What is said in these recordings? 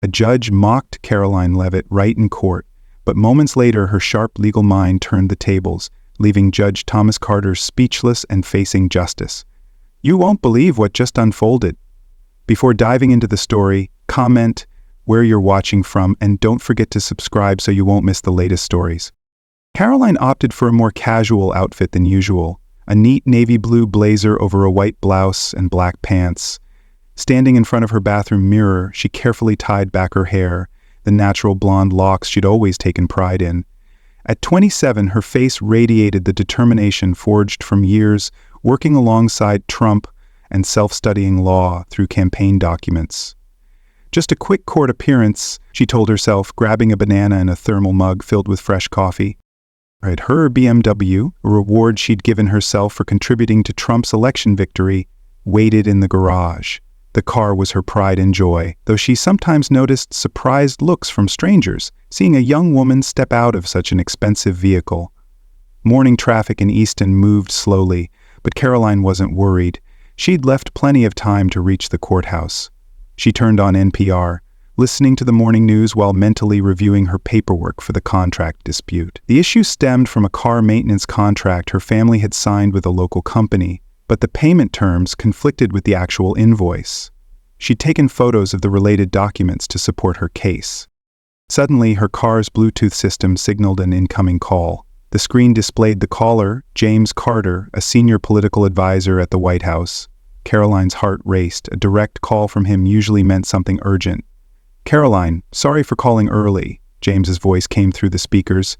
A judge mocked Karoline Leavitt right in court, but moments later her sharp legal mind turned the tables, leaving Judge Thomas Carter speechless and facing justice. You won't believe what just unfolded. Before diving into the story, comment where you're watching from and don't forget to subscribe so you won't miss the latest stories. Karoline opted for a more casual outfit than usual, a neat navy blue blazer over a white blouse and black pants. Standing in front of her bathroom mirror, she carefully tied back her hair, the natural blonde locks she'd always taken pride in. At 27, her face radiated the determination forged from years working alongside Trump and self-studying law through campaign documents. Just a quick court appearance, she told herself, grabbing a banana and a thermal mug filled with fresh coffee. Her BMW, a reward she'd given herself for contributing to Trump's election victory, waited in the garage. The car was her pride and joy, though she sometimes noticed surprised looks from strangers, seeing a young woman step out of such an expensive vehicle. Morning traffic in Easton moved slowly, but Karoline wasn't worried. She'd left plenty of time to reach the courthouse. She turned on NPR, listening to the morning news while mentally reviewing her paperwork for the contract dispute. The issue stemmed from a car maintenance contract her family had signed with a local company, but the payment terms conflicted with the actual invoice. She'd taken photos of the related documents to support her case. Suddenly, her car's Bluetooth system signaled an incoming call. The screen displayed the caller, James Carter, a senior political advisor at the White House. Karoline's heart raced. A direct call from him usually meant something urgent. "Karoline, sorry for calling early," James's voice came through the speakers.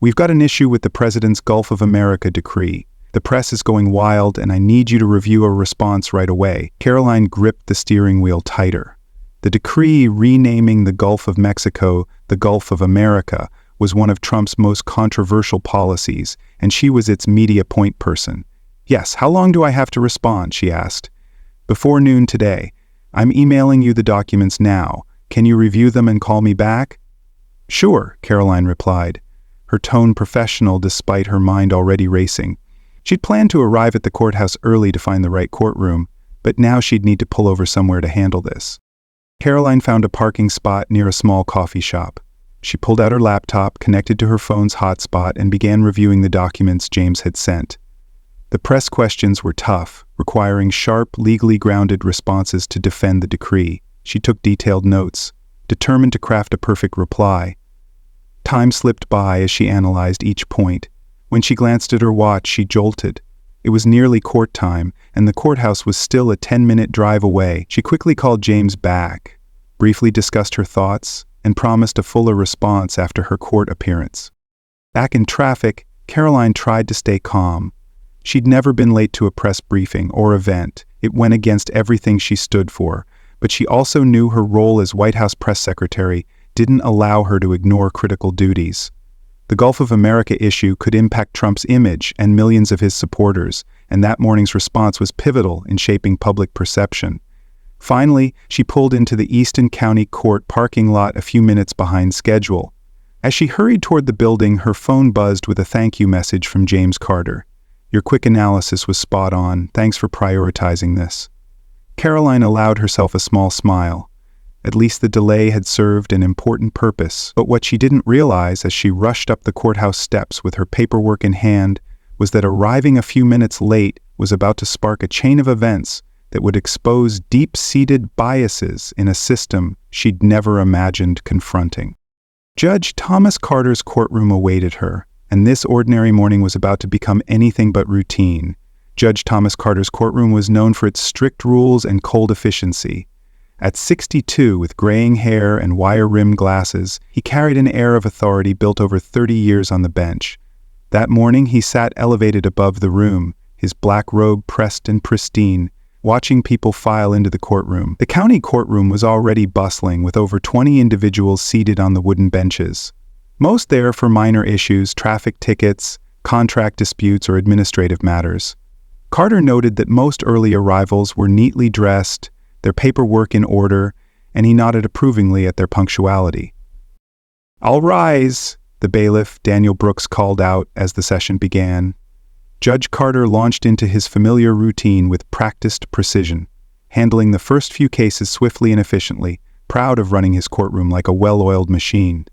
"We've got an issue with the President's Gulf of America decree. The press is going wild, and I need you to review a response right away." Karoline gripped the steering wheel tighter. The decree renaming the Gulf of Mexico the Gulf of America was one of Trump's most controversial policies, and she was its media point person. "Yes, how long do I have to respond?" she asked. "Before noon today. I'm emailing you the documents now. Can you review them and call me back?" "Sure," Karoline replied, her tone professional despite her mind already racing. She'd planned to arrive at the courthouse early to find the right courtroom, but now she'd need to pull over somewhere to handle this. Karoline found a parking spot near a small coffee shop. She pulled out her laptop, connected to her phone's hotspot, and began reviewing the documents James had sent. The press questions were tough, requiring sharp, legally grounded responses to defend the decree. She took detailed notes, determined to craft a perfect reply. Time slipped by as she analyzed each point. When she glanced at her watch, she jolted. It was nearly court time, and the courthouse was still a 10-minute drive away. She quickly called James back, briefly discussed her thoughts, and promised a fuller response after her court appearance. Back in traffic, Karoline tried to stay calm. She'd never been late to a press briefing or event. It went against everything she stood for, but she also knew her role as White House press secretary didn't allow her to ignore critical duties. The Gulf of America issue could impact Trump's image and millions of his supporters, and that morning's response was pivotal in shaping public perception. Finally, she pulled into the Easton County Court parking lot a few minutes behind schedule. As she hurried toward the building, her phone buzzed with a thank you message from James Carter. "Your quick analysis was spot on. Thanks for prioritizing this." Karoline allowed herself a small smile. At least the delay had served an important purpose, but what she didn't realize as she rushed up the courthouse steps with her paperwork in hand was that arriving a few minutes late was about to spark a chain of events that would expose deep-seated biases in a system she'd never imagined confronting. Judge Thomas Carter's courtroom awaited her, and this ordinary morning was about to become anything but routine. Judge Thomas Carter's courtroom was known for its strict rules and cold efficiency. At 62, with graying hair and wire-rimmed glasses, he carried an air of authority built over 30 years on the bench. That morning, he sat elevated above the room, his black robe pressed and pristine, watching people file into the courtroom. The county courtroom was already bustling, with over 20 individuals seated on the wooden benches. Most there for minor issues, traffic tickets, contract disputes, or administrative matters. Carter noted that most early arrivals were neatly dressed, their paperwork in order, and he nodded approvingly at their punctuality. "All rise," the bailiff, Daniel Brooks, called out as the session began. Judge Carter launched into his familiar routine with practiced precision, handling the first few cases swiftly and efficiently, proud of running his courtroom like a well-oiled machine.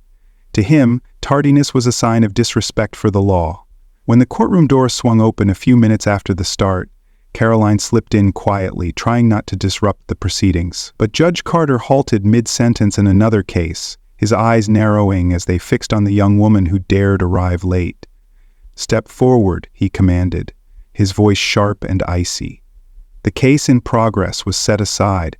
To him, tardiness was a sign of disrespect for the law. When the courtroom door swung open a few minutes after the start, Karoline slipped in quietly, trying not to disrupt the proceedings. But Judge Carter halted mid-sentence in another case, his eyes narrowing as they fixed on the young woman who dared arrive late. "Step forward," he commanded, his voice sharp and icy. The case in progress was set aside.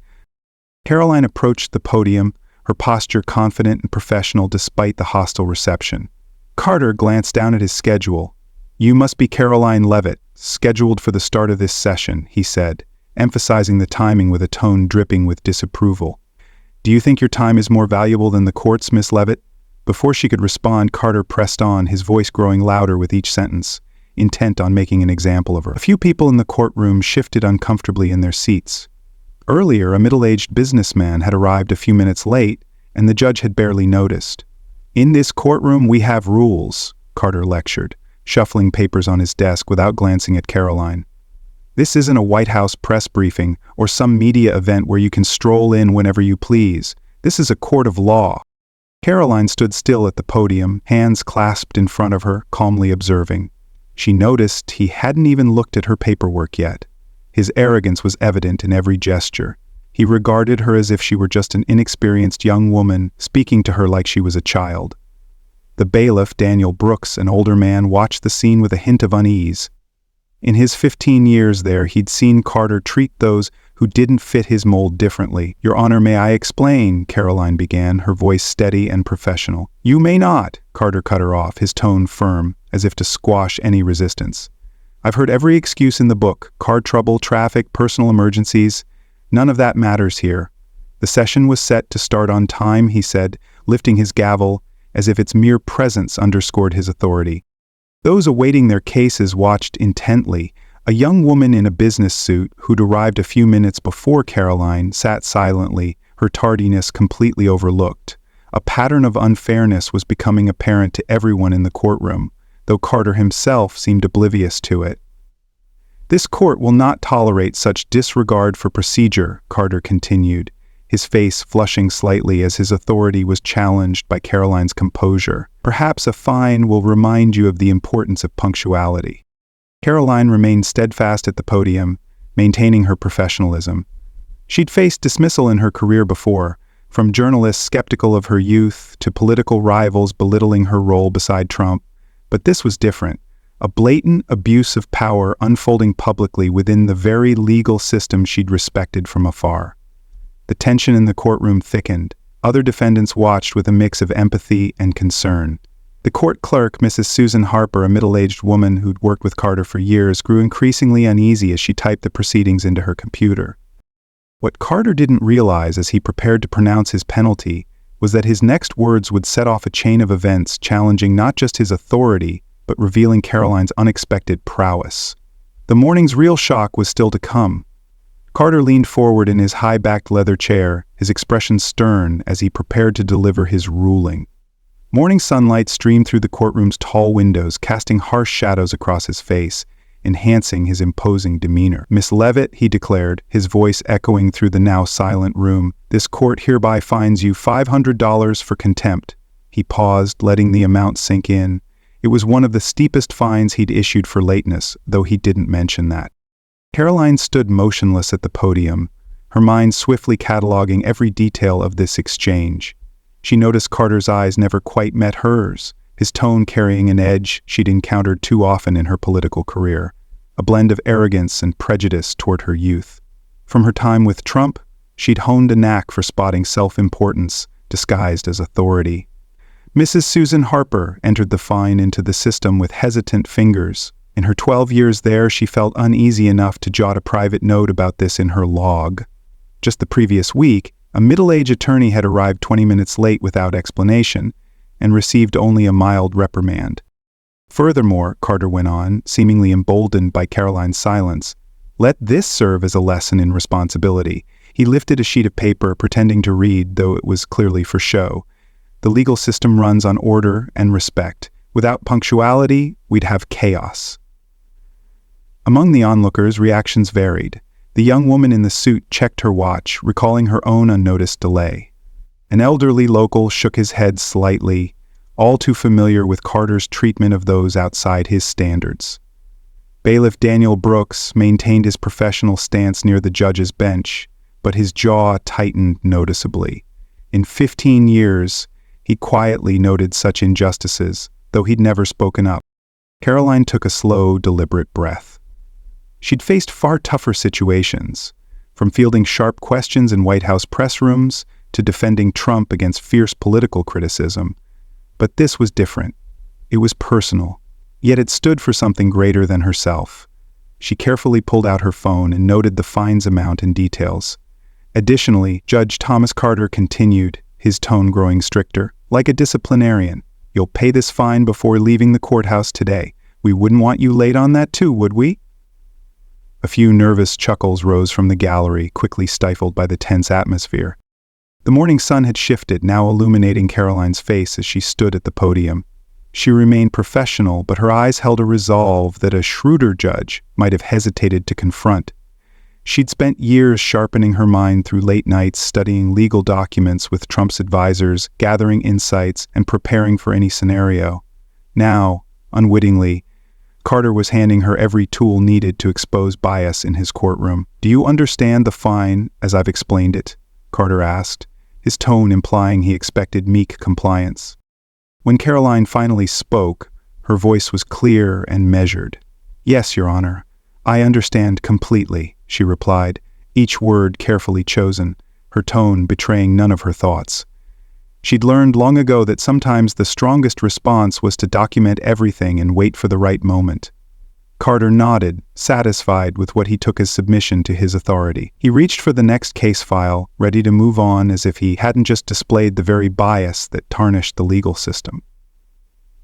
Karoline approached the podium, her posture confident and professional despite the hostile reception. Carter glanced down at his schedule. "You must be Karoline Leavitt, scheduled for the start of this session," he said, emphasizing the timing with a tone dripping with disapproval. "Do you think your time is more valuable than the court's, Miss Leavitt?" Before she could respond, Carter pressed on, his voice growing louder with each sentence, intent on making an example of her. A few people in the courtroom shifted uncomfortably in their seats. Earlier, a middle-aged businessman had arrived a few minutes late, and the judge had barely noticed. "In this courtroom, we have rules," Carter lectured, shuffling papers on his desk without glancing at Karoline. "This isn't a White House press briefing or some media event where you can stroll in whenever you please. This is a court of law." Karoline stood still at the podium, hands clasped in front of her, calmly observing. She noticed he hadn't even looked at her paperwork yet. His arrogance was evident in every gesture. He regarded her as if she were just an inexperienced young woman, speaking to her like she was a child. The bailiff, Daniel Brooks, an older man, watched the scene with a hint of unease. In his 15 years there, he'd seen Carter treat those who didn't fit his mold differently. "Your Honor, may I explain?" Karoline began, her voice steady and professional. "You may not," Carter cut her off, his tone firm, as if to squash any resistance. "I've heard every excuse in the book: car trouble, traffic, personal emergencies. None of that matters here. The session was set to start on time," he said, lifting his gavel as if its mere presence underscored his authority. Those awaiting their cases watched intently. A young woman in a business suit, who'd arrived a few minutes before Karoline, sat silently, her tardiness completely overlooked. A pattern of unfairness was becoming apparent to everyone in the courtroom, though Carter himself seemed oblivious to it. "This court will not tolerate such disregard for procedure," Carter continued, his face flushing slightly as his authority was challenged by Karoline's composure. "Perhaps a fine will remind you of the importance of punctuality." Karoline remained steadfast at the podium, maintaining her professionalism. She'd faced dismissal in her career before, from journalists skeptical of her youth to political rivals belittling her role beside Trump. But this was different. A blatant abuse of power unfolding publicly within the very legal system she'd respected from afar. The tension in the courtroom thickened. Other defendants watched with a mix of empathy and concern. The court clerk, Mrs. Susan Harper, a middle-aged woman who'd worked with Carter for years, grew increasingly uneasy as she typed the proceedings into her computer. What Carter didn't realize as he prepared to pronounce his penalty was that his next words would set off a chain of events challenging not just his authority, but revealing Karoline's unexpected prowess. The morning's real shock was still to come. Carter leaned forward in his high-backed leather chair, his expression stern as he prepared to deliver his ruling. Morning sunlight streamed through the courtroom's tall windows, casting harsh shadows across his face, enhancing his imposing demeanor. "Miss Leavitt," he declared, his voice echoing through the now silent room, "this court hereby fines you $500 for contempt." He paused, letting the amount sink in. It was one of the steepest fines he'd issued for lateness, though he didn't mention that. Karoline stood motionless at the podium, her mind swiftly cataloging every detail of this exchange. She noticed Carter's eyes never quite met hers, his tone carrying an edge she'd encountered too often in her political career, a blend of arrogance and prejudice toward her youth. From her time with Trump, she'd honed a knack for spotting self-importance disguised as authority. Mrs. Susan Harper entered the fine into the system with hesitant fingers. In her 12 years there, she felt uneasy enough to jot a private note about this in her log. Just the previous week, a middle-aged attorney had arrived 20 minutes late without explanation and received only a mild reprimand. Furthermore, Carter went on, seemingly emboldened by Karoline's silence, let this serve as a lesson in responsibility. He lifted a sheet of paper, pretending to read, though it was clearly for show. The legal system runs on order and respect. Without punctuality, we'd have chaos. Among the onlookers, reactions varied. The young woman in the suit checked her watch, recalling her own unnoticed delay. An elderly local shook his head slightly, all too familiar with Carter's treatment of those outside his standards. Bailiff Daniel Brooks maintained his professional stance near the judge's bench, but his jaw tightened noticeably. In 15 years, he quietly noted such injustices, though he'd never spoken up. Karoline took a slow, deliberate breath. She'd faced far tougher situations, from fielding sharp questions in White House press rooms to defending Trump against fierce political criticism. But this was different. It was personal, yet it stood for something greater than herself. She carefully pulled out her phone and noted the fine's amount and details. Additionally, Judge Thomas Carter continued, his tone growing stricter. Like a disciplinarian, you'll pay this fine before leaving the courthouse today. We wouldn't want you late on that too, would we? A few nervous chuckles rose from the gallery, quickly stifled by the tense atmosphere. The morning sun had shifted, now illuminating Karoline's face as she stood at the podium. She remained professional, but her eyes held a resolve that a shrewder judge might have hesitated to confront. She'd spent years sharpening her mind through late nights, studying legal documents with Trump's advisors, gathering insights, and preparing for any scenario. Now, unwittingly, Carter was handing her every tool needed to expose bias in his courtroom. "Do you understand the fine as I've explained it?" Carter asked, his tone implying he expected meek compliance. When Karoline finally spoke, her voice was clear and measured. "Yes, Your Honor, I understand completely," she replied, each word carefully chosen, her tone betraying none of her thoughts. She'd learned long ago that sometimes the strongest response was to document everything and wait for the right moment. Carter nodded, satisfied with what he took as submission to his authority. He reached for the next case file, ready to move on as if he hadn't just displayed the very bias that tarnished the legal system.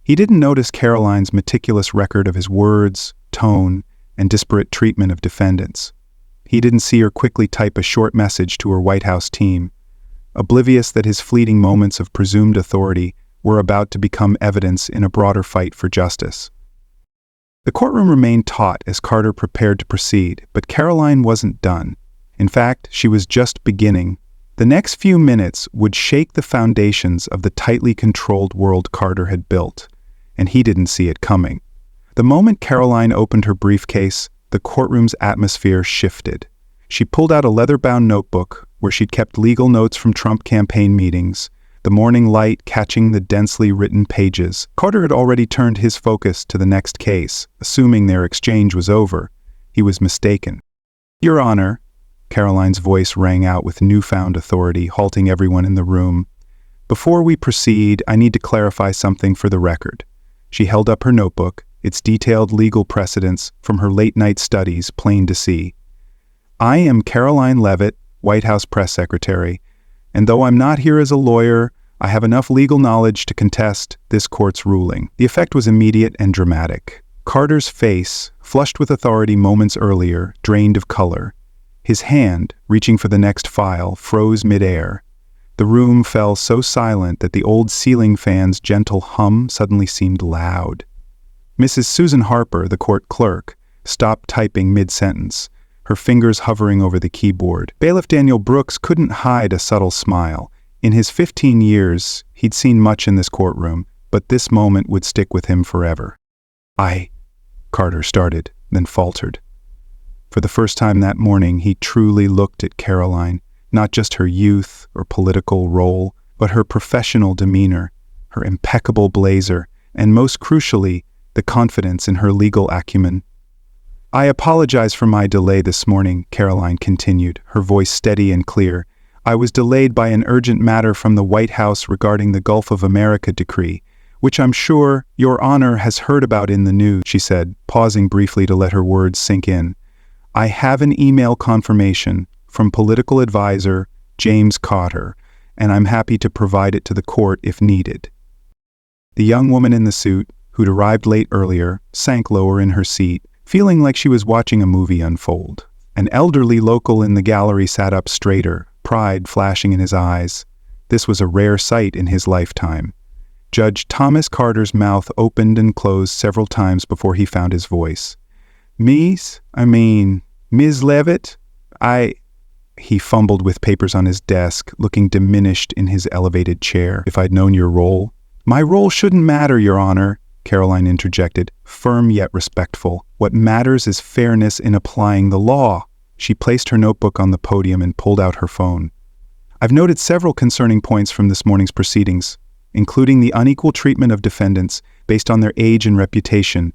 He didn't notice Karoline's meticulous record of his words, tone, and disparate treatment of defendants. He didn't see her quickly type a short message to her White House team, oblivious that his fleeting moments of presumed authority were about to become evidence in a broader fight for justice. The courtroom remained taut as Carter prepared to proceed, but Karoline wasn't done. In fact, she was just beginning. The next few minutes would shake the foundations of the tightly controlled world Carter had built, and he didn't see it coming. The moment Karoline opened her briefcase, the courtroom's atmosphere shifted. She pulled out a leather-bound notebook where she'd kept legal notes from Trump campaign meetings, the morning light catching the densely written pages. Carter had already turned his focus to the next case, assuming their exchange was over. He was mistaken. "Your Honor," Karoline's voice rang out with newfound authority, halting everyone in the room. "Before we proceed, I need to clarify something for the record." She held up her notebook, its detailed legal precedents from her late-night studies plain to see. "I am Karoline Leavitt, White House Press Secretary, and though I'm not here as a lawyer, I have enough legal knowledge to contest this court's ruling." The effect was immediate and dramatic. Carter's face, flushed with authority moments earlier, drained of color. His hand, reaching for the next file, froze midair. The room fell so silent that the old ceiling fan's gentle hum suddenly seemed loud. Mrs. Susan Harper, the court clerk, stopped typing mid-sentence, her fingers hovering over the keyboard. Bailiff Daniel Brooks couldn't hide a subtle smile. In his 15 years, he'd seen much in this courtroom, but this moment would stick with him forever. Carter started, then faltered. For the first time that morning, he truly looked at Karoline, not just her youth or political role, but her professional demeanor, her impeccable blazer, and most crucially, the confidence in her legal acumen. "I apologize for my delay this morning," Karoline continued, her voice steady and clear. "I was delayed by an urgent matter from the White House regarding the Gulf of America decree, which I'm sure Your Honor has heard about in the news," she said, pausing briefly to let her words sink in. "I have an email confirmation from political advisor James Cotter, and I'm happy to provide it to the court if needed." The young woman in the suit, who'd arrived late earlier, sank lower in her seat, feeling like she was watching a movie unfold. An elderly local in the gallery sat up straighter, pride flashing in his eyes. This was a rare sight in his lifetime. Judge Thomas Carter's mouth opened and closed several times before he found his voice. Ms. Leavitt, He fumbled with papers on his desk, looking diminished in his elevated chair. If I'd known your role. My role shouldn't matter, Your Honor, Karoline interjected, firm yet respectful. What matters is fairness in applying the law. She placed her notebook on the podium and pulled out her phone. I've noted several concerning points from this morning's proceedings, including the unequal treatment of defendants based on their age and reputation.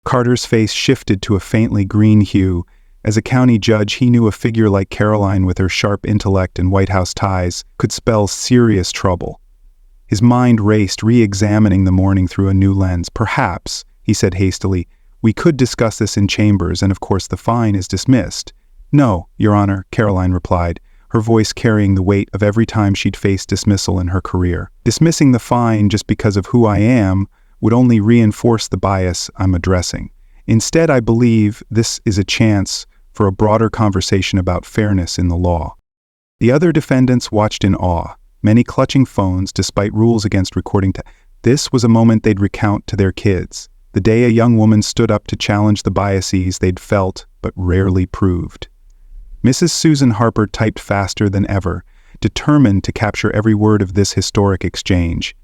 Carter's face shifted to a faintly green hue. As a county judge, he knew a figure like Karoline with her sharp intellect and White House ties could spell serious trouble. His mind raced, re-examining the morning through a new lens. Perhaps, he said hastily, we could discuss this in chambers, and of course the fine is dismissed. No, Your Honor, Karoline replied, her voice carrying the weight of every time she'd faced dismissal in her career. Dismissing the fine just because of who I am would only reinforce the bias I'm addressing. Instead, I believe this is a chance for a broader conversation about fairness in the law. The other defendants watched in awe, many clutching phones despite rules against recording. This was a moment they'd recount to their kids, the day a young woman stood up to challenge the biases they'd felt but rarely proved. Mrs. Susan Harper typed faster than ever, determined to capture every word of this historic exchange.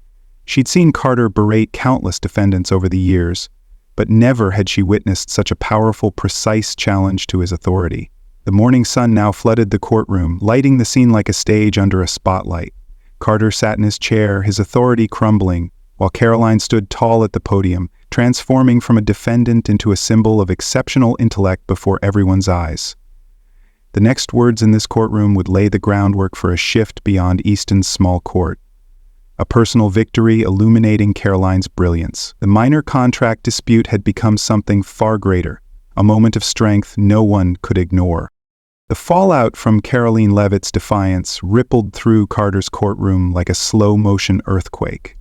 She'd seen Carter berate countless defendants over the years, but never had she witnessed such a powerful, precise challenge to his authority. The morning sun now flooded the courtroom, lighting the scene like a stage under a spotlight. Carter sat in his chair, his authority crumbling, while Karoline stood tall at the podium, transforming from a defendant into a symbol of exceptional intellect before everyone's eyes. The next words in this courtroom would lay the groundwork for a shift beyond Easton's small court. A personal victory illuminating Karoline's brilliance. The minor contract dispute had become something far greater, a moment of strength no one could ignore. The fallout from Karoline Leavitt's defiance rippled through Carter's courtroom like a slow-motion earthquake.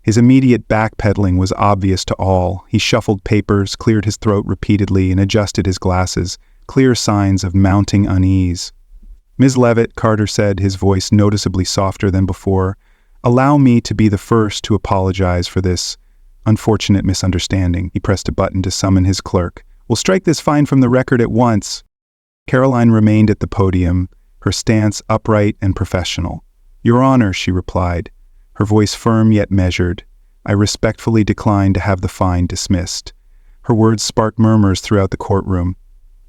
His immediate backpedaling was obvious to all. He shuffled papers, cleared his throat repeatedly, and adjusted his glasses, clear signs of mounting unease. Ms. Leavitt, Carter said, his voice noticeably softer than before, allow me to be the first to apologize for this unfortunate misunderstanding. He pressed a button to summon his clerk. We'll strike this fine from the record at once. Karoline remained at the podium, her stance upright and professional. Your Honor, she replied, her voice firm yet measured. I respectfully decline to have the fine dismissed. Her words sparked murmurs throughout the courtroom.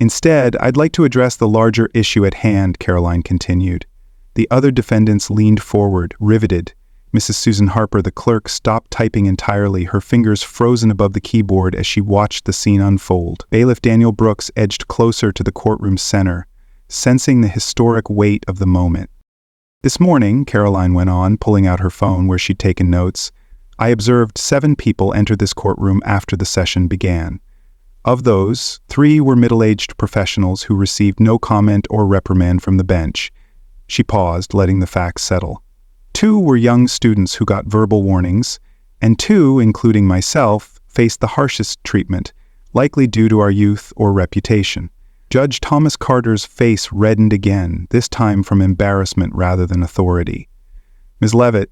Instead, I'd like to address the larger issue at hand, Karoline continued. The other defendants leaned forward, riveted. Mrs. Susan Harper, the clerk, stopped typing entirely, her fingers frozen above the keyboard as she watched the scene unfold. Bailiff Daniel Brooks edged closer to the courtroom's center, sensing the historic weight of the moment. This morning, Karoline went on, pulling out her phone where she'd taken notes, I observed 7 people enter this courtroom after the session began. Of those, 3 were middle-aged professionals who received no comment or reprimand from the bench. She paused, letting the facts settle. 2 were young students who got verbal warnings, and 2, including myself, faced the harshest treatment, likely due to our youth or reputation. Judge Thomas Carter's face reddened again, this time from embarrassment rather than authority. Ms. Leavitt,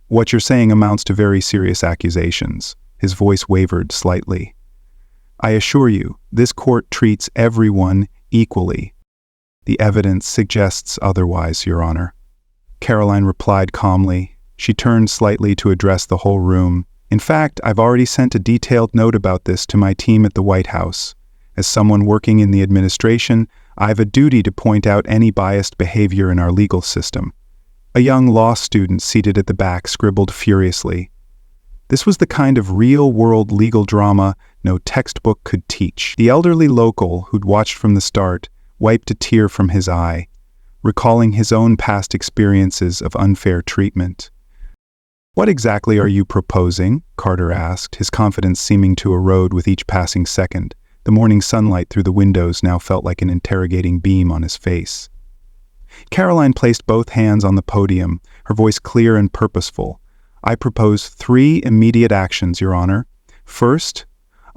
what you're saying amounts to very serious accusations. His voice wavered slightly. I assure you, this court treats everyone equally. The evidence suggests otherwise, Your Honor. Karoline replied calmly. She turned slightly to address the whole room. In fact, I've already sent a detailed note about this to my team at the White House. As someone working in the administration, I have a duty to point out any biased behavior in our legal system. A young law student seated at the back scribbled furiously. This was the kind of real-world legal drama no textbook could teach. The elderly local, who'd watched from the start, wiped a tear from his eye, recalling his own past experiences of unfair treatment. What exactly are you proposing? Carter asked, his confidence seeming to erode with each passing second. The morning sunlight through the windows now felt like an interrogating beam on his face. Karoline placed both hands on the podium, her voice clear and purposeful. I propose 3 immediate actions, Your Honor. First,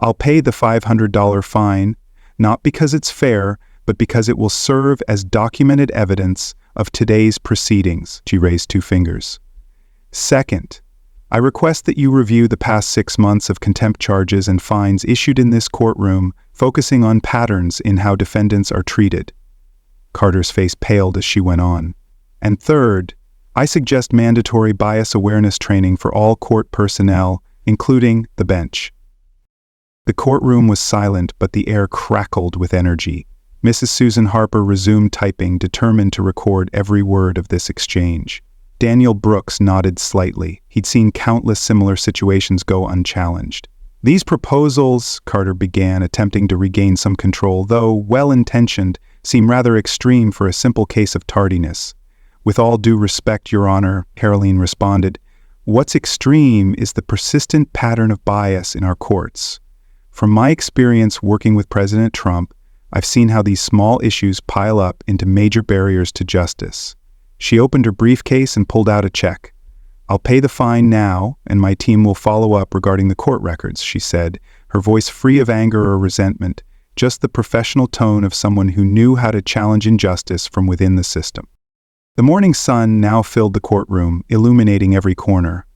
I'll pay the $500 fine, not because it's fair, but because it will serve as documented evidence of today's proceedings. She raised 2 fingers. Second, I request that you review the past 6 months of contempt charges and fines issued in this courtroom, focusing on patterns in how defendants are treated. Carter's face paled as she went on. And third, I suggest mandatory bias awareness training for all court personnel, including the bench. The courtroom was silent, but the air crackled with energy. Mrs. Susan Harper resumed typing, determined to record every word of this exchange. Daniel Brooks nodded slightly. He'd seen countless similar situations go unchallenged. These proposals, Carter began, attempting to regain some control, though well-intentioned, seem rather extreme for a simple case of tardiness. With all due respect, Your Honor, Karoline responded, what's extreme is the persistent pattern of bias in our courts. From my experience working with President Trump, I've seen how these small issues pile up into major barriers to justice. She opened her briefcase and pulled out a check. I'll pay the fine now, and my team will follow up regarding the court records, she said, her voice free of anger or resentment, just the professional tone of someone who knew how to challenge injustice from within the system. The morning sun now filled the courtroom, illuminating every corner.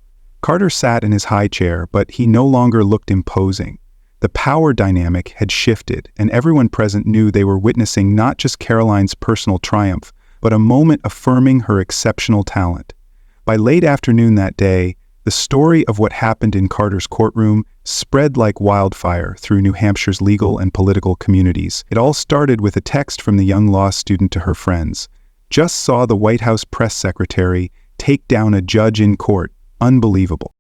Carter sat in his high chair, but he no longer looked imposing. The power dynamic had shifted, and everyone present knew they were witnessing not just Karoline's personal triumph, but a moment affirming her exceptional talent. By late afternoon that day, the story of what happened in Carter's courtroom spread like wildfire through New Hampshire's legal and political communities. It all started with a text from the young law student to her friends. Just saw the White House press secretary take down a judge in court. Unbelievable.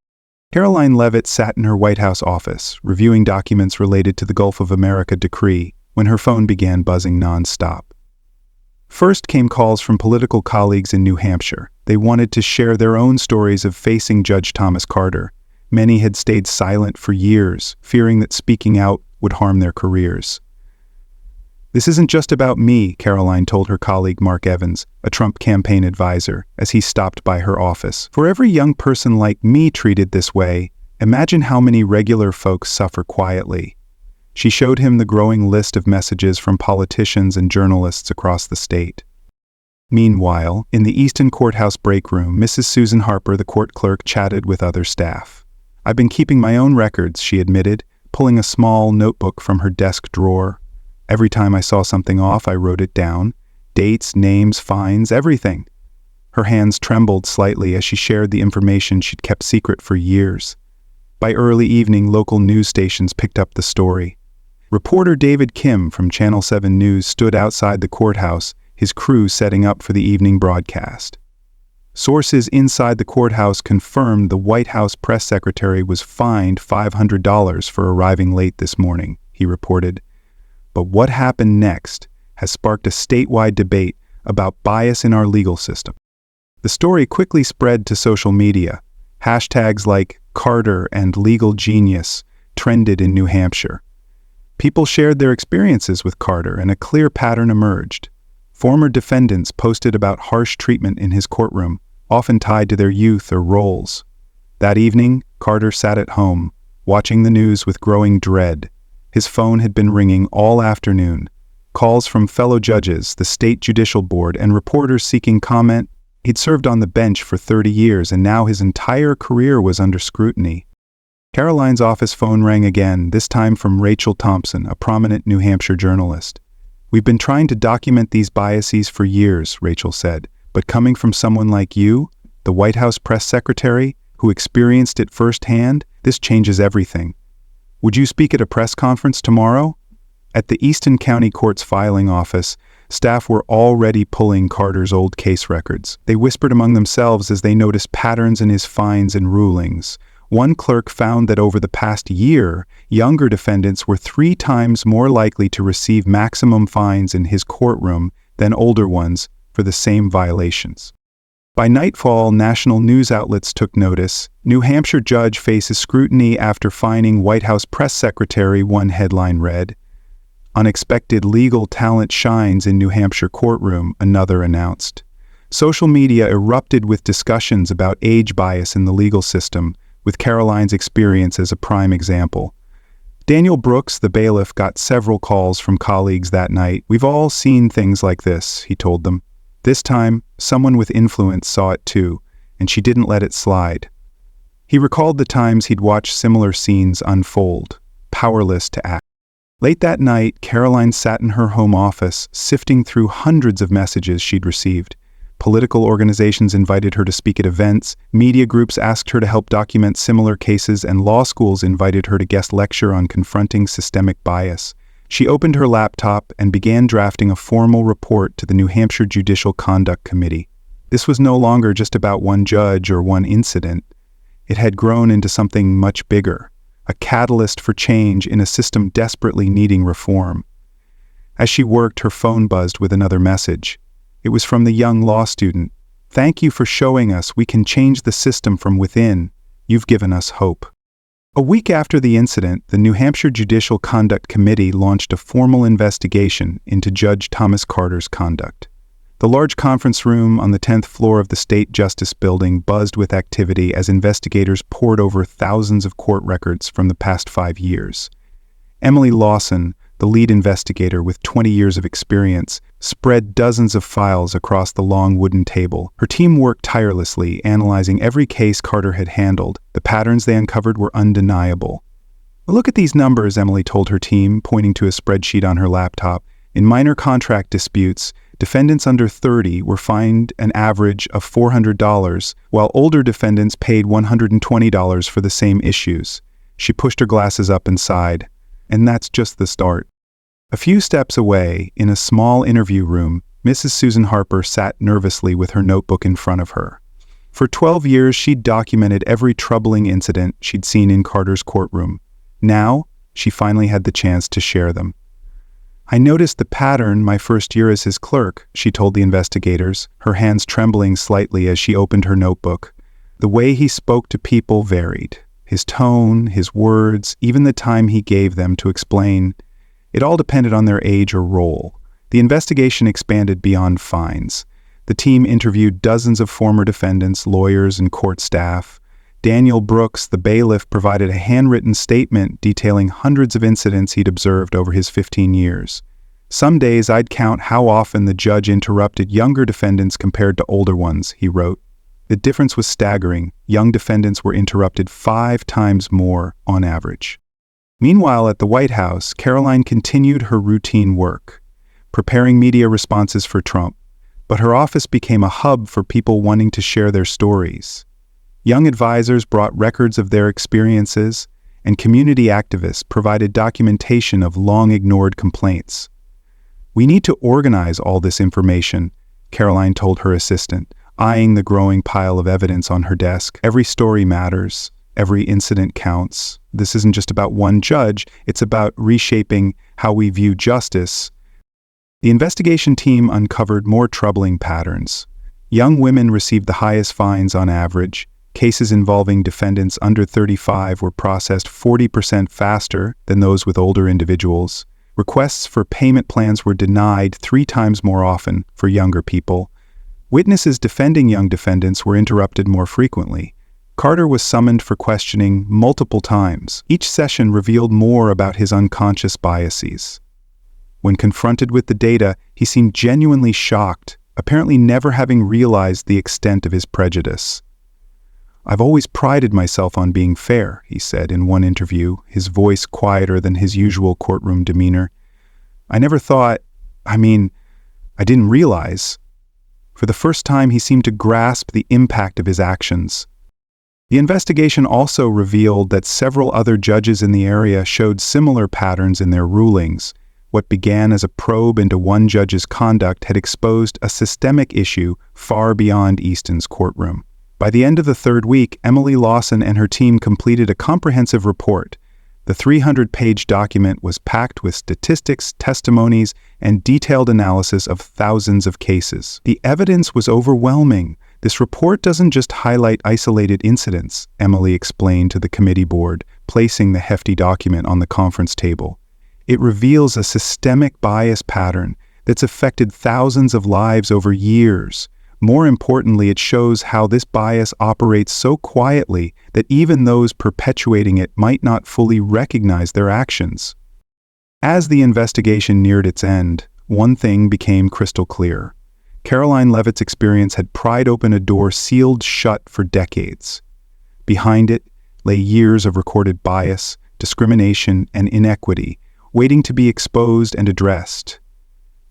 Karoline Leavitt sat in her White House office, reviewing documents related to the Gulf of America decree, when her phone began buzzing nonstop. First came calls from political colleagues in New Hampshire. They wanted to share their own stories of facing Judge Thomas Carter. Many had stayed silent for years, fearing that speaking out would harm their careers. This isn't just about me, Karoline told her colleague Mark Evans, a Trump campaign advisor, as he stopped by her office. For every young person like me treated this way, imagine how many regular folks suffer quietly. She showed him the growing list of messages from politicians and journalists across the state. Meanwhile, in the Easton Courthouse break room, Mrs. Susan Harper, the court clerk, chatted with other staff. I've been keeping my own records, she admitted, pulling a small notebook from her desk drawer. Every time I saw something off, I wrote it down. Dates, names, fines, everything. Her hands trembled slightly as she shared the information she'd kept secret for years. By early evening, local news stations picked up the story. Reporter David Kim from Channel 7 News stood outside the courthouse, his crew setting up for the evening broadcast. Sources inside the courthouse confirmed the White House press secretary was fined $500 for arriving late this morning, he reported. But what happened next has sparked a statewide debate about bias in our legal system. The story quickly spread to social media. Hashtags like Carter and Legal Genius trended in New Hampshire. People shared their experiences with Carter, and a clear pattern emerged. Former defendants posted about harsh treatment in his courtroom, often tied to their youth or roles. That evening, Carter sat at home, watching the news with growing dread. His phone had been ringing all afternoon. Calls from fellow judges, the state judicial board, and reporters seeking comment. He'd served on the bench for 30 years, and now his entire career was under scrutiny. Karoline's office phone rang again, this time from Rachel Thompson, a prominent New Hampshire journalist. We've been trying to document these biases for years, Rachel said, but coming from someone like you, the White House press secretary, who experienced it firsthand, this changes everything. Would you speak at a press conference tomorrow? At the Easton County Court's filing office, staff were already pulling Carter's old case records. They whispered among themselves as they noticed patterns in his fines and rulings. One clerk found that over the past year, younger defendants were 3 times more likely to receive maximum fines in his courtroom than older ones for the same violations. By nightfall, national news outlets took notice. New Hampshire judge faces scrutiny after fining White House press secretary, one headline read. Unexpected legal talent shines in New Hampshire courtroom, another announced. Social media erupted with discussions about age bias in the legal system, with Karoline's experience as a prime example. Daniel Brooks, the bailiff, got several calls from colleagues that night. We've all seen things like this, he told them. This time, someone with influence saw it too, and she didn't let it slide. He recalled the times he'd watched similar scenes unfold, powerless to act. Late that night, Karoline sat in her home office, sifting through hundreds of messages she'd received. Political organizations invited her to speak at events, media groups asked her to help document similar cases, and law schools invited her to guest lecture on confronting systemic bias. She opened her laptop and began drafting a formal report to the New Hampshire Judicial Conduct Committee. This was no longer just about one judge or one incident. It had grown into something much bigger, a catalyst for change in a system desperately needing reform. As she worked, her phone buzzed with another message. It was from the young law student. "Thank you for showing us we can change the system from within. You've given us hope." A week after the incident, the New Hampshire Judicial Conduct Committee launched a formal investigation into Judge Thomas Carter's conduct. The large conference room on the 10th floor of the State Justice Building buzzed with activity as investigators pored over thousands of court records from the past 5 years. Emily Lawson, the lead investigator with 20 years of experience, spread dozens of files across the long wooden table. Her team worked tirelessly, analyzing every case Carter had handled. The patterns they uncovered were undeniable. "Look at these numbers," Emily told her team, pointing to a spreadsheet on her laptop. In minor contract disputes, defendants under 30 were fined an average of $400, while older defendants paid $120 for the same issues. She pushed her glasses up and sighed. And that's just the start. A few steps away, in a small interview room, Mrs. Susan Harper sat nervously with her notebook in front of her. For 12 years, she'd documented every troubling incident she'd seen in Carter's courtroom. Now, she finally had the chance to share them. "I noticed the pattern my first year as his clerk," she told the investigators, her hands trembling slightly as she opened her notebook. "The way he spoke to people varied. His tone, his words, even the time he gave them to explain. It all depended on their age or role." The investigation expanded beyond fines. The team interviewed dozens of former defendants, lawyers, and court staff. Daniel Brooks, the bailiff, provided a handwritten statement detailing hundreds of incidents he'd observed over his 15 years. "Some days I'd count how often the judge interrupted younger defendants compared to older ones," he wrote. The difference was staggering. Young defendants were interrupted 5 times more on average. Meanwhile, at the White House, Karoline continued her routine work, preparing media responses for Trump. But her office became a hub for people wanting to share their stories. Young advisors brought records of their experiences, and community activists provided documentation of long-ignored complaints. "We need to organize all this information," Karoline told her assistant, eyeing the growing pile of evidence on her desk. "Every story matters. Every incident counts. This isn't just about one judge, it's about reshaping how we view justice." The investigation team uncovered more troubling patterns. Young women received the highest fines on average. Cases involving defendants under 35 were processed 40% faster than those with older individuals. Requests for payment plans were denied 3 times more often for younger people. Witnesses defending young defendants were interrupted more frequently. Carter was summoned for questioning multiple times. Each session revealed more about his unconscious biases. When confronted with the data, he seemed genuinely shocked, apparently never having realized the extent of his prejudice. "I've always prided myself on being fair," he said in one interview, his voice quieter than his usual courtroom demeanor. "I never thought, I didn't realize." For the first time, he seemed to grasp the impact of his actions. The investigation also revealed that several other judges in the area showed similar patterns in their rulings. What began as a probe into one judge's conduct had exposed a systemic issue far beyond Easton's courtroom. By the end of the 3rd week, Emily Lawson and her team completed a comprehensive report. The 300-page document was packed with statistics, testimonies, and detailed analysis of thousands of cases. The evidence was overwhelming. "This report doesn't just highlight isolated incidents," Emily explained to the committee board, placing the hefty document on the conference table. "It reveals a systemic bias pattern that's affected thousands of lives over years. More importantly, it shows how this bias operates so quietly that even those perpetuating it might not fully recognize their actions." As the investigation neared its end, one thing became crystal clear. Karoline Leavitt's experience had pried open a door sealed shut for decades. Behind it lay years of recorded bias, discrimination, and inequity, waiting to be exposed and addressed.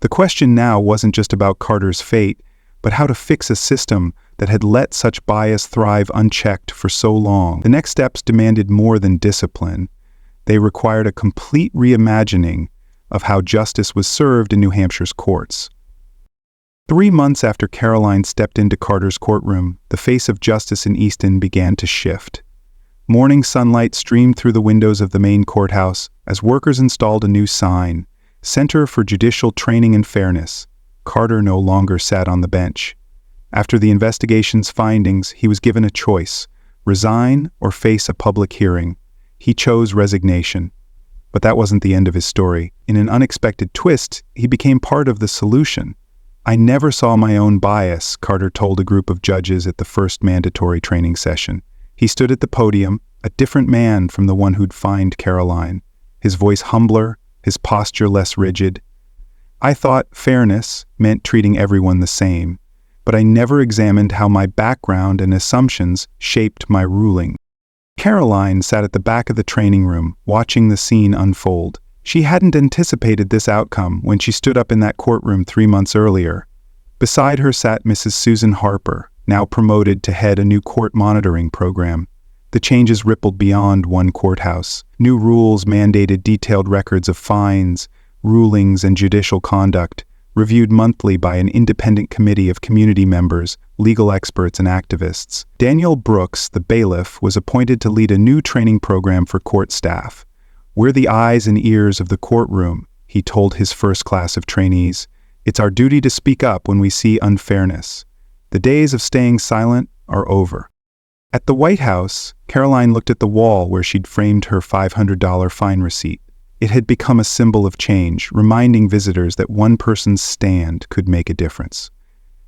The question now wasn't just about Carter's fate, but how to fix a system that had let such bias thrive unchecked for so long. The next steps demanded more than discipline. They required a complete reimagining of how justice was served in New Hampshire's courts. 3 months after Karoline stepped into Carter's courtroom, the face of justice in Easton began to shift. Morning sunlight streamed through the windows of the main courthouse as workers installed a new sign, Center for Judicial Training and Fairness. Carter no longer sat on the bench. After the investigation's findings, he was given a choice: resign or face a public hearing. He chose resignation. But that wasn't the end of his story. In an unexpected twist, he became part of the solution. "I never saw my own bias," Carter told a group of judges at the first mandatory training session. He stood at the podium, a different man from the one who'd fined Karoline, his voice humbler, his posture less rigid. "I thought fairness meant treating everyone the same, but I never examined how my background and assumptions shaped my ruling." Karoline sat at the back of the training room, watching the scene unfold. She hadn't anticipated this outcome when she stood up in that courtroom 3 months earlier. Beside her sat Mrs. Susan Harper, now promoted to head a new court monitoring program. The changes rippled beyond one courthouse. New rules mandated detailed records of fines, rulings, and judicial conduct, reviewed monthly by an independent committee of community members, legal experts, and activists. Daniel Brooks, the bailiff, was appointed to lead a new training program for court staff. "We're the eyes and ears of the courtroom," he told his first class of trainees. "It's our duty to speak up when we see unfairness. The days of staying silent are over." At the White House, Karoline looked at the wall where she'd framed her $500 fine receipt. It had become a symbol of change, reminding visitors that one person's stand could make a difference.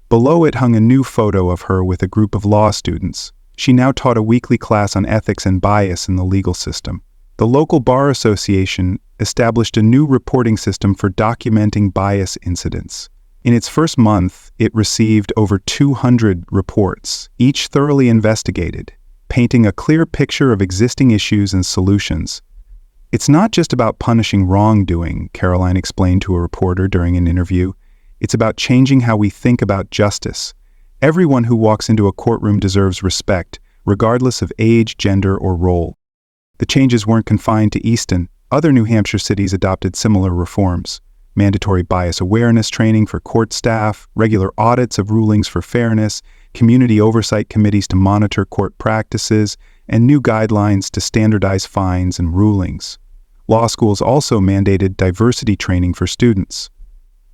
Below it hung a new photo of her with a group of law students. She now taught a weekly class on ethics and bias in the legal system. The local bar association established a new reporting system for documenting bias incidents. In its first month, it received over 200 reports, each thoroughly investigated, painting a clear picture of existing issues and solutions. "It's not just about punishing wrongdoing," Karoline explained to a reporter during an interview. "It's about changing how we think about justice. Everyone who walks into a courtroom deserves respect, regardless of age, gender, or role." The changes weren't confined to Easton. Other New Hampshire cities adopted similar reforms. Mandatory bias awareness training for court staff, regular audits of rulings for fairness, community oversight committees to monitor court practices, and new guidelines to standardize fines and rulings. Law schools also mandated diversity training for students.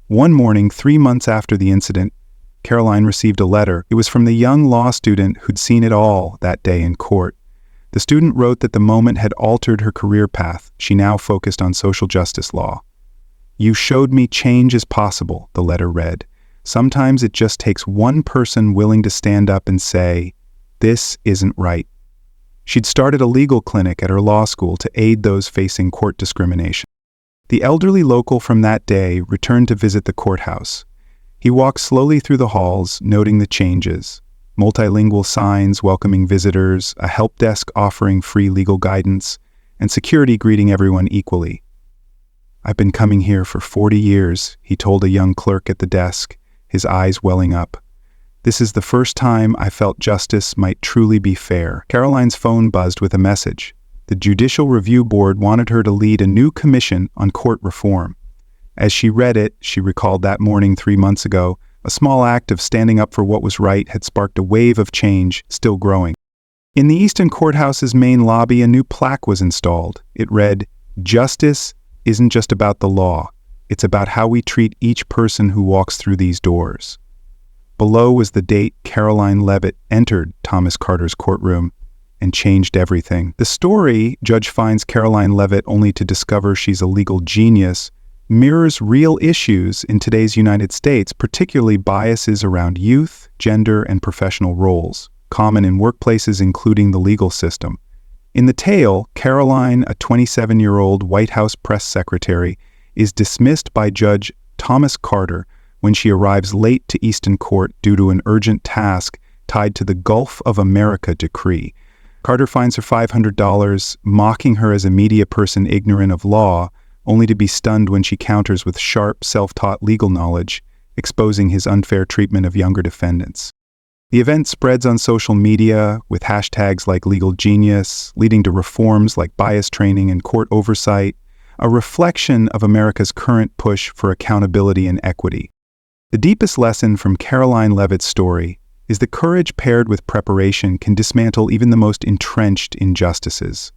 One morning, 3 months after the incident, Karoline received a letter. It was from the young law student who'd seen it all that day in court. The student wrote that the moment had altered her career path. She now focused on social justice law. "You showed me change is possible," the letter read. "Sometimes it just takes one person willing to stand up and say, 'This isn't right.'" She'd started a legal clinic at her law school to aid those facing court discrimination. The elderly local from that day returned to visit the courthouse. He walked slowly through the halls, noting the changes. Multilingual signs welcoming visitors, a help desk offering free legal guidance, and security greeting everyone equally. "I've been coming here for 40 years, he told a young clerk at the desk, his eyes welling up. "This is the first time I felt justice might truly be fair." Karoline's phone buzzed with a message. The Judicial Review Board wanted her to lead a new commission on court reform. As she read it, she recalled that morning 3 months ago, a small act of standing up for what was right had sparked a wave of change, still growing. In the Easton Courthouse's main lobby, a new plaque was installed. It read, "Justice isn't just about the law. It's about how we treat each person who walks through these doors." Below was the date Karoline Leavitt entered Thomas Carter's courtroom and changed everything. The story, Judge finds Karoline Leavitt only to discover she's a legal genius, mirrors real issues in today's United States, particularly biases around youth, gender, and professional roles, common in workplaces including the legal system. In the tale, Karoline, a 27-year-old White House press secretary, is dismissed by Judge Thomas Carter when she arrives late to Easton Court due to an urgent task tied to the Gulf of America decree. Carter fines her $500, mocking her as a media person ignorant of law, only to be stunned when she counters with sharp, self-taught legal knowledge, exposing his unfair treatment of younger defendants. The event spreads on social media with hashtags like legal genius, leading to reforms like bias training and court oversight, a reflection of America's current push for accountability and equity. The deepest lesson from Karoline Leavitt's story is that courage paired with preparation can dismantle even the most entrenched injustices.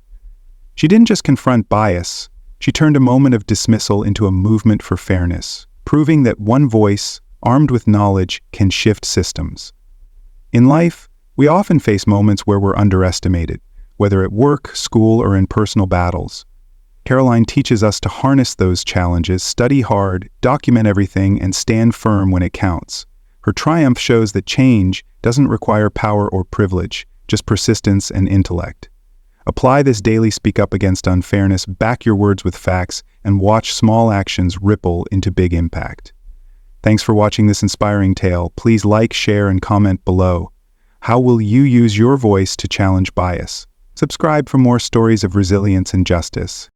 She didn't just confront bias, she turned a moment of dismissal into a movement for fairness, proving that one voice, armed with knowledge, can shift systems. In life, we often face moments where we're underestimated, whether at work, school, or in personal battles. Karoline teaches us to harness those challenges, study hard, document everything, and stand firm when it counts. Her triumph shows that change doesn't require power or privilege, just persistence and intellect. Apply this daily, speak up against unfairness, back your words with facts, and watch small actions ripple into big impact. Thanks for watching this inspiring tale. Please like, share, and comment below. How will you use your voice to challenge bias? Subscribe for more stories of resilience and justice.